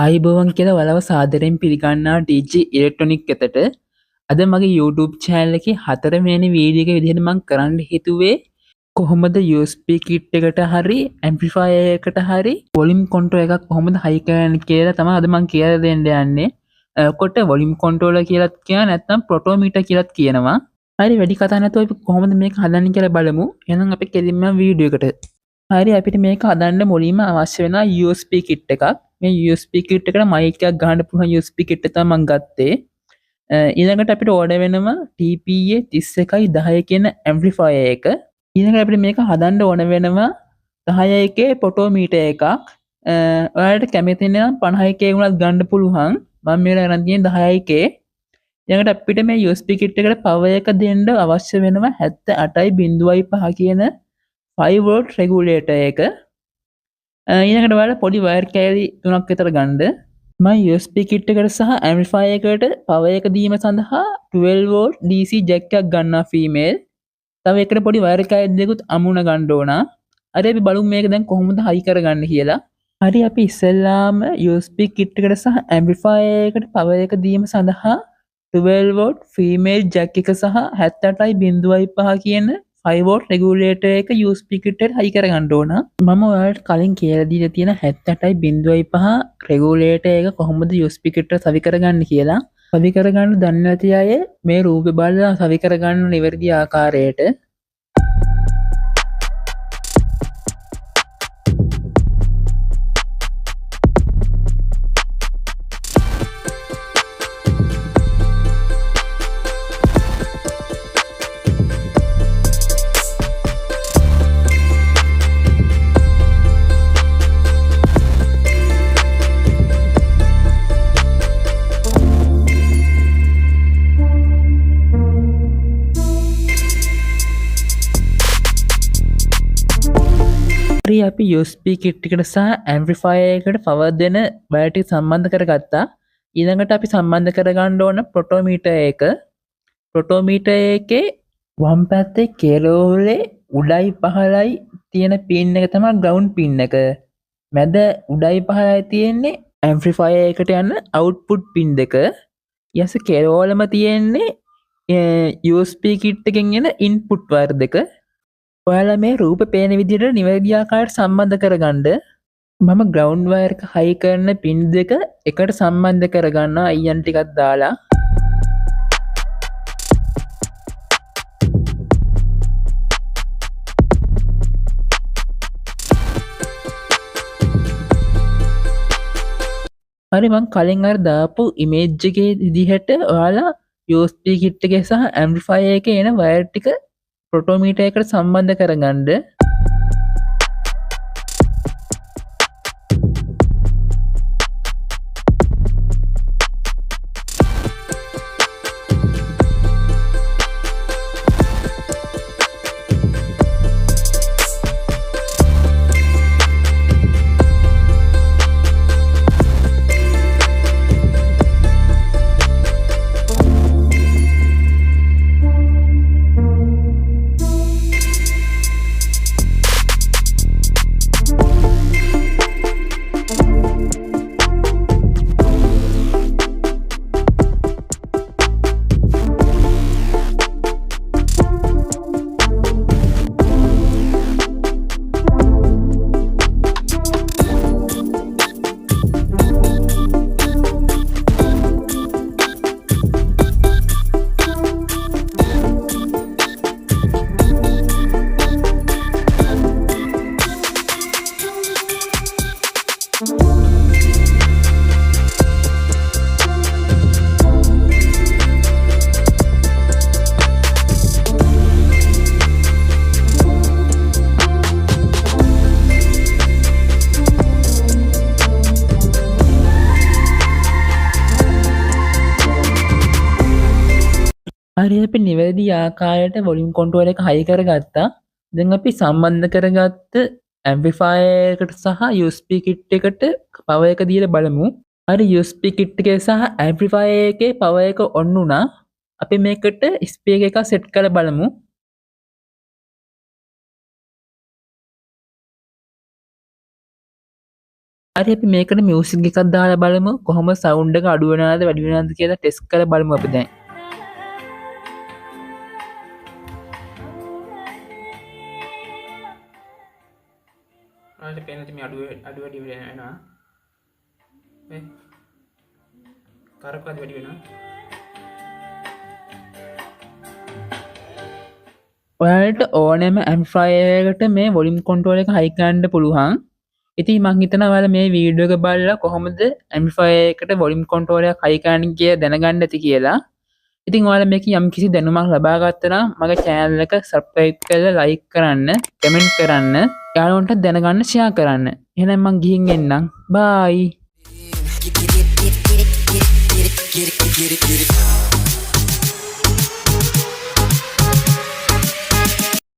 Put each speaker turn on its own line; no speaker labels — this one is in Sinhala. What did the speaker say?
ආයිබෝවන් කියලා වලව සාදරයෙන් පිළිගන්නා DJ ඉලෙක්ට්‍රොනික් එතට අද මගේ YouTube channel එකේ 4 වෙනි වීඩියෝ එක විදිහට මම කරන්න හිතුවේ කොහොමද USB kit එකට හරි amplifier එකට හරි volume control එකක් කොහොමද high කරන්න කියලා තමයි අද මම කියලා දෙන්න යන්නේ. කොට volume controller කියලාත් කියනවා නැත්නම් protometer කියලාත් කියනවා. හරි වැඩි කතා නැතුව අපි කොහොමද මේක හදන්නේ කියලා බලමු. එහෙනම් අපි කෙලින්ම වීඩියෝ එකට. හරි අපිට මේක හදන්න මුලින්ම අවශ්‍ය වෙන USB kit එකක්. මේ USB kit එකට mic එකක් ගහන්න පුළුවන් USB kit එක තමයි මම ගත්තේ. ඊළඟට අපිට ඕඩර් වෙනවා TPA 3110 කියන amplifier එක. ඊළඟට අපිට මේක හදන්න ඕන වෙනවා 10k potometer එකක්. ඔයාලට කැමති නම් 50k වුණත් ගන්න පුළුවන්. මම මේක අරන් තියෙන්නේ 10k. ඊළඟට අපිට මේ USB kit එකට power එක දෙන්න අවශ්‍ය වෙනවා 78.5 කියන 5 volt regulator එක. ඊළඟට ඔයාලා පොඩි වයර් කෑලි 3ක් විතර ගන්න. මම USB kit එකට සහ amplifier එකට power එක දීම සඳහා 12 volt DC jack එකක් ගන්නවා female. තව එකට පොඩි වයර් කෑලි දෙකකුත් අමුණ ගන්න ඕන. හරි අපි බලමු මේක දැන් කොහොමද high කරගන්න කියලා. හරි අපි ඉස්සෙල්ලාම USB kit එකට සහ amplifier එකට power එක දීම සඳහා 12 volt female jack එක සහ 78.5 කියන 5 volt regulator එක USB kit එකට high කරගන්න ඕන. මම ඔයාලට කලින් කියලා දීලා තියෙන 78.5 regulator එක කොහොමද USB kit එකට සවි කරගන්නේ කියලා. සවි කරගන්න දන්නේ නැති අය මේ රූපේ බලලා සවි කරගන්න නිවැරදි ආකාරයට. අපි USB kit එකට සහ amplifier එකට power දෙන wire ටික සම්බන්ධ කරගත්තා. ඊළඟට අපි සම්බන්ධ කරගන්න ඕන protometer එක. protometer එකේ වම් පැත්තේ කෙරෝලේ උඩයි පහළයි තියෙන pin එක තමයි ground pin එක. මැද උඩයි පහළයි තියෙන්නේ amplifier එකට යන output pin දෙක. ඊයස කෙරෝලම තියෙන්නේ USB kit එකෙන් එන input wire දෙක. ඔයාලා මේ රූප පේන විදිහට නිවැරදි ආකාරයට සම්බන්ධ කරගන්න. මම ground wire එක high කරන pin දෙක එකට සම්බන්ධ කරගන්නවා අයියන් ටිකක් දාලා. හරි මම කලින් අර දාපු image එකේ විදිහට ඔයාලා USB kit එකේ සහ amplifier එකේ එන wire ටික protometer එකට සම්බන්ධ කරගන්න. හරි අපි නිවැරදි ආකාරයට වොලියුම් කන්ට්‍රෝල් එක හයි කරගත්තා. දැන් අපි සම්බන්ධ කරගත්ත ඇම්ප්ලිෆයර් එකට සහ USB කිට් එකට පවර් එක දීලා බලමු. හරි USB කිට් එකේ සහ ඇම්ප්ලිෆයර් එකේ පවර් එක ඔන් වුණා. අපි මේකට ස්පීකර් එක සෙට් කරලා බලමු. හරි අපි මේකට මියුසික් එකක් දාලා බලමු. කොහොම සවුන්ඩ් එක අඩු වෙනවද වැඩි වෙනවද කියලා ටෙස්ට් කරලා බලමු අපි දැන්. ඔයාලට පේනද මේ අඩු වැඩි වෙනවා. මේ කරකවද වැඩි වෙනවා. ඔයාලට ඕනෑම ඇම්ප්ලිෆයර් එකකට මේ වොලියුම් කන්ට්‍රෝල් එක හයි කරන්න පුළුවන්. ඉතින් මං හිතනවා ඔයාලා මේ වීඩියෝ එක බලලා කොහොමද ඇම්ප්ලිෆයර් එකට වොලියුම් කන්ට්‍රෝල් එක හයි කරන්න කියලා දැනගන්න ඇති කියලා. ඉතින් ඔයාලා මේක යම්කිසි දැනුමක් ලබා ගත්තා නම් මගේ channel එක subscribe කරලා like කරන්න, comment කරන්න, යාළුවන්ට දැනගන්න share කරන්න. එහෙනම් මං ගිහින් එන්නම්. bye. Get it.